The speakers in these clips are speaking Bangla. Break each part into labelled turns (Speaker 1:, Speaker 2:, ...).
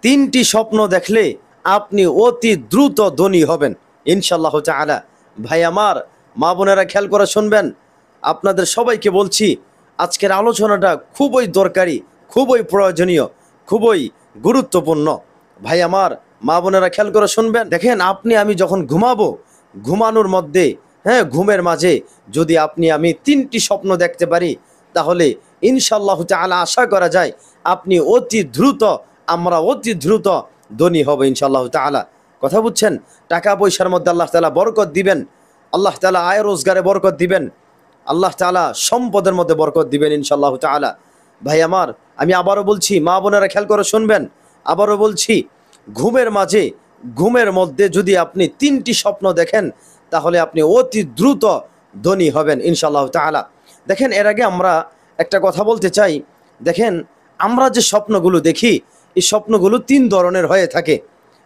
Speaker 1: তিনটি স্বপ্ন দেখলে আপনি অতি দ্রুত ধনী হবেন ইনশাআল্লাহ তাআলা। ভাই আমার, মা বোনেরা খেয়াল করে শুনবেন, আপনাদের সবাইকে বলছি আজকের আলোচনাটা খুবই দরকারি, খুবই প্রয়োজনীয়, খুবই গুরুত্বপূর্ণ। ভাই আমার, মা বোনেরা খেয়াল করে শুনবেন। দেখেন, আপনি আমি যখন ঘুমাবো, ঘুমানোর মধ্যে, হ্যাঁ, ঘুমের মাঝে যদি আপনি আমি তিনটি স্বপ্ন দেখতে পারি, তাহলে ইনশাআল্লাহ তাআলা আশা করা যায় আপনি অতি দ্রুত, আমরা অতি দ্রুত ধনী হব ইনশাআল্লাহ তাআলা। কথা বুঝছেন? টাকা পয়সার মধ্যে আল্লাহ তাআলা বরকত দিবেন, আল্লাহ তাআলা আয় রোজগারে বরকত দিবেন, আল্লাহ তাআলা সম্পদের মধ্যে বরকত দিবেন ইনশাআল্লাহ তাআলা। ভাই আমার, আমি আবারও বলছি, মা বোনেরা খেয়াল করে শুনবেন, আবারও বলছি, ঘুমের মাঝে, ঘুমের মধ্যে যদি আপনি তিনটি স্বপ্ন দেখেন, তাহলে আপনি অতি দ্রুত ধনী হবেন ইনশাআল্লাহ তাআলা। দেখেন, এর আগে আমরা একটা কথা বলতে চাই। দেখেন, আমরা যে স্বপ্নগুলো দেখি, এই স্বপ্নগুলো তিন ধরনের হয়ে থাকে।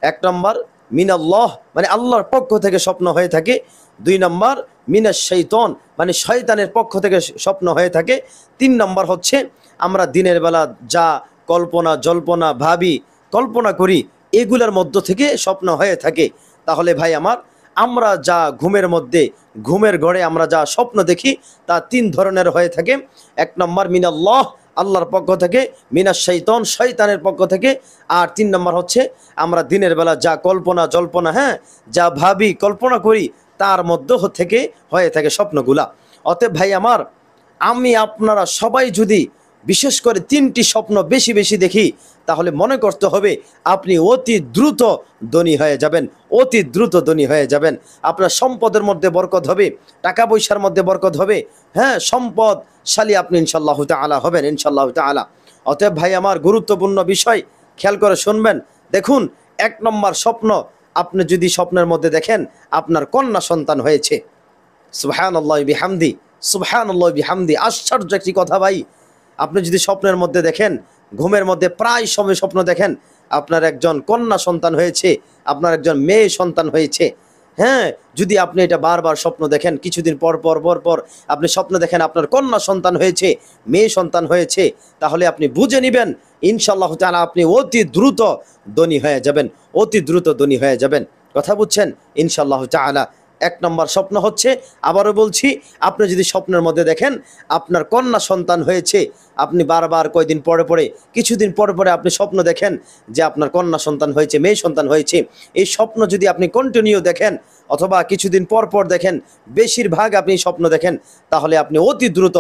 Speaker 1: এক নম্বর মিনাল্লাহ, মানে আল্লাহর পক্ষ থেকে স্বপ্ন হয়ে থাকে। দুই নম্বর মিনাশ শাইতান, মানে শয়তানের পক্ষ থেকে স্বপ্ন হয়ে থাকে। তিন নম্বর হচ্ছে আমরা দিনের বেলা যা কল্পনা জল্পনা ভাবি, কল্পনা করি, এগুলোর মধ্য থেকে স্বপ্ন হয়ে থাকে। তাহলে ভাই আমার, আমরা যা ঘুমের মধ্যে, ঘুমের ঘরে আমরা যা স্বপ্ন দেখি, তা তিন ধরনের হয়ে থাকে। এক নম্বর মিনাল্লাহ, আল্লাহর পক্ষ থেকে, মিনাশ শাইতান, শয়তানের পক্ষ থেকে। আর তিন নম্বর হচ্ছে আমরা দিনের বেলা যা কল্পনা জল্পনা, হ্যাঁ, যা ভাবি কল্পনা করি, তার মধ্য থেকে হয়ে থাকে স্বপ্নগুলা। অতএব ভাই আমার, আমি আপনারা সবাই যদি বিশেষ করে তিনটি স্বপ্ন বেশি বেশি দেখি, তাহলে মনে করতে হবে আপনি অতি দ্রুত ধনী হয়ে যাবেন, অতি দ্রুত ধনী হয়ে যাবেন। আপনার সম্পদের মধ্যে বরকত হবে, টাকা পয়সার মধ্যে বরকত হবে, হ্যাঁ, সম্পদশালী আপনি ইনশাআল্লাহ তাআলা হবেন ইনশাআল্লাহ তাআলা। অতএব ভাই আমার, গুরুত্বপূর্ণ বিষয়, খেয়াল করে শুনবেন। দেখুন, এক নম্বর স্বপ্ন, আপনি যদি স্বপ্নের মধ্যে দেখেন আপনার কন্যা সন্তান হয়েছে, সুবহানাল্লাহ বিহামদি, সুবহানাল্লাহ বিহামদি, আশ্চর্য একটি কথা ভাই। আপনি যদি স্বপ্নের মধ্যে দেখেন, ঘুমের মধ্যে প্রায় সময় স্বপ্ন দেখেন আপনার একজন কন্যা সন্তান হয়েছে, আপনার একজন মেয়ে সন্তান হয়েছে, হ্যাঁ, যদি আপনি এটা বারবার স্বপ্ন দেখেন, কিছুদিন পর পর পর পর আপনি স্বপ্ন দেখেন আপনার কন্যা সন্তান হয়েছে, মেয়ে সন্তান হয়েছে, তাহলে আপনি বুঝে নেবেন ইনশাআল্লাহ তাআলা আপনি অতি দ্রুত ধনী হয়ে যাবেন, অতি দ্রুত ধনী হয়ে যাবেন। কথা বুঝছেন? ইনশাআল্লাহ তাআলা। এক নম্বর স্বপ্ন হচ্ছে, আবারও বলছি, আপনি যদি স্বপ্নের মধ্যে দেখেন আপনার কন্যা সন্তান হয়েছে, আপনি বারবার কয়দিন পরে পরে, কিছুদিন পরে পরে আপনি স্বপ্ন দেখেন যে আপনার কন্যা সন্তান হয়েছে, মেয়ে সন্তান হয়েছে, এই স্বপ্ন যদি আপনি কন্টিনিউ দেখেন অথবা কিছুদিন পর পর দেখেন, বেশিরভাগ আপনি স্বপ্ন দেখেন, তাহলে আপনি অতি দ্রুত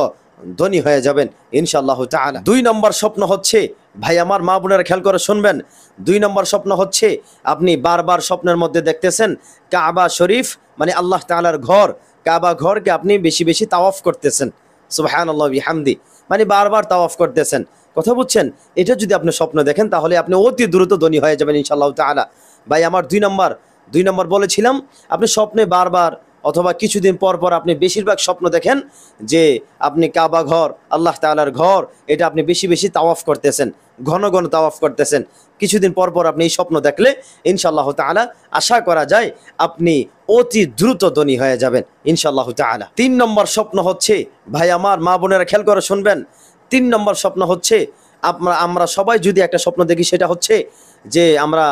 Speaker 1: ধনী হয়ে যাবেন ইনশাআল্লাহ তাআলা। দুই নম্বর স্বপ্ন হচ্ছে, ভাই আমার, মা বোনেরা খেয়াল করে শুনবেন, দুই নম্বর স্বপ্ন হচ্ছে আপনি বারবার স্বপ্নের মধ্যে দেখতেছেন কাবা শরীফ, মানে আল্লাহ তাআলার ঘর, কাবা ঘরকে আপনি বেশি বেশি তাওয়াফ করতেছেন, সুবহানাল্লাহ বিহামদি, মানে বারবার তাওয়াফ করতেছেন। কথা বুঝছেন? এটা যদি আপনি স্বপ্ন দেখেন, তাহলে আপনি অতি দ্রুত ধনী হয়ে যাবেন ইনশাআল্লাহ তাআলা। ভাই আমার, দুই নম্বর বলেছিলাম, আপনি স্বপ্নে বারবার অথবা কিছুদিন পর পর আপনি বেশিরভাগ স্বপ্ন দেখেন যে আপনি কাবা ঘর, আল্লাহ তাআলার ঘর, এটা আপনি বেশি বেশি তাওয়াফ করতেছেন, ঘন ঘন তাওয়াফ করতেছেন। কিছুদিন পর পর আপনি এই স্বপ্ন দেখলে ইনশাআল্লাহ তাআলা আশা করা যায় আপনি অতি দ্রুত ধনী হয়ে যাবেন ইনশাআল্লাহ তাআলা। তিন নম্বর স্বপ্ন হচ্ছে, ভাই আমার, মা বোনেরা খেয়াল করে শুনবেন, তিন নম্বর স্বপ্ন হচ্ছে আমরা সবাই যদি একটা স্বপ্ন দেখি, সেটা হচ্ছে যে আমরা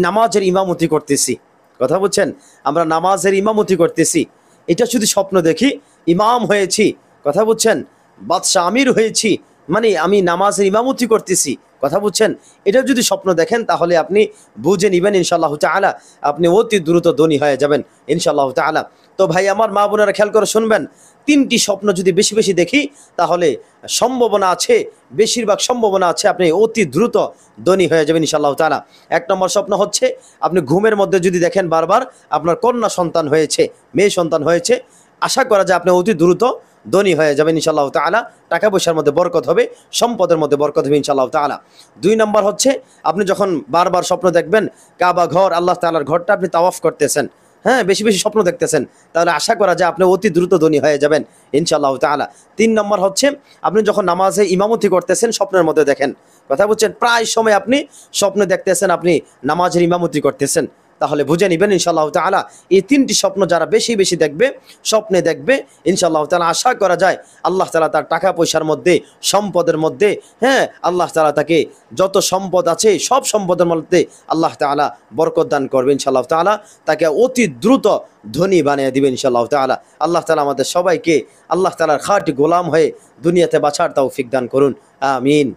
Speaker 1: নামাজের ইমামতি করতেছি। কথা বুঝছেন? আমরা নামাজের ইমামতি করতেছি, এটা যদি স্বপ্ন দেখি, ইমাম হয়েছি, কথা বুঝছেন, বাদশাহ আমির হয়েছি, মানে আমি নামাজের ইমামতি করতেছি, কথা বুঝছেন, এটা যদি স্বপ্ন দেখেন, তাহলে আপনি বুঝে নেবেন ইনশাআল্লাহ তাআলা আপনি অতি দ্রুত ধনী হয়ে যাবেন ইনশাআল্লাহ তাআলা। তো ভাই আমার, মা বোনেরা খেয়াল করে শুনবেন, তিনটি স্বপ্ন যদি বেশি বেশি দেখি, তাহলে সম্ভাবনা আছে, বেশিরভাগ সম্ভাবনা আছে আপনি অতি দ্রুত ধনী হয়ে যাবেন ইনশাআল্লাহ তাআলা। এক নম্বর স্বপ্ন হচ্ছে, আপনি ঘুমের মধ্যে যদি দেখেন বারবার আপনার কন্যা সন্তান হয়েছে, মেয়ে সন্তান হয়েছে, আশা করা যায় আপনি অতি দ্রুত ধনী হয়ে যাবেন ইনশাআল্লাহ তাআলা, টাকা পয়সার মধ্যে বরকত হবে, সম্পদের মধ্যে বরকত হবে ইনশাআল্লাহ তাআলা। দুই নম্বর হচ্ছে, আপনি যখন বারবার স্বপ্ন দেখবেন কাবা ঘর, আল্লাহ তাআলার ঘরটা আপনি তাওয়াফ করতেছেন, হ্যাঁ, বেশি বেশি স্বপ্ন দেখতেছেন, তাহলে আশা করা যায় আপনি অতি দ্রুত ধনী হয়ে যাবেন ইনশাআল্লাহ তাআলা। তিন নম্বর হচ্ছে, আপনি যখন নামাজে ইমামতি করতেছেন, স্বপ্নের মধ্যে দেখেন, কথা বুঝছেন, প্রায় সময় আপনি স্বপ্নে দেখতেছেন আপনি নামাজের ইমামতি করতেছেন, তাহলে বুঝে নেবেন ইনশাআল্লাহ তাআলা এই তিনটি স্বপ্ন যারা বেশি বেশি দেখবে, স্বপ্নে দেখবে, ইনশাআল্লাহ তাআলা আশা করা যায় আল্লাহ তাআলা তার টাকা পয়সার মধ্যে, সম্পদের মধ্যে, হ্যাঁ, আল্লাহ তাআলা তাকে যত সম্পদ আছে সব সম্পদের মধ্যে আল্লাহ তাআলা বরকত দান করবে ইনশাআল্লাহ তাআলা, তাকে অতি দ্রুত ধনী বানিয়ে দিবেন ইনশাআল্লাহ তাআলা। আল্লাহ তাআলা আমাদের সবাইকে আল্লাহ তাআলার খাঁটি গোলাম হয়ে দুনিয়াতে বাঁচার তৌফিক দান করুন, আমিন।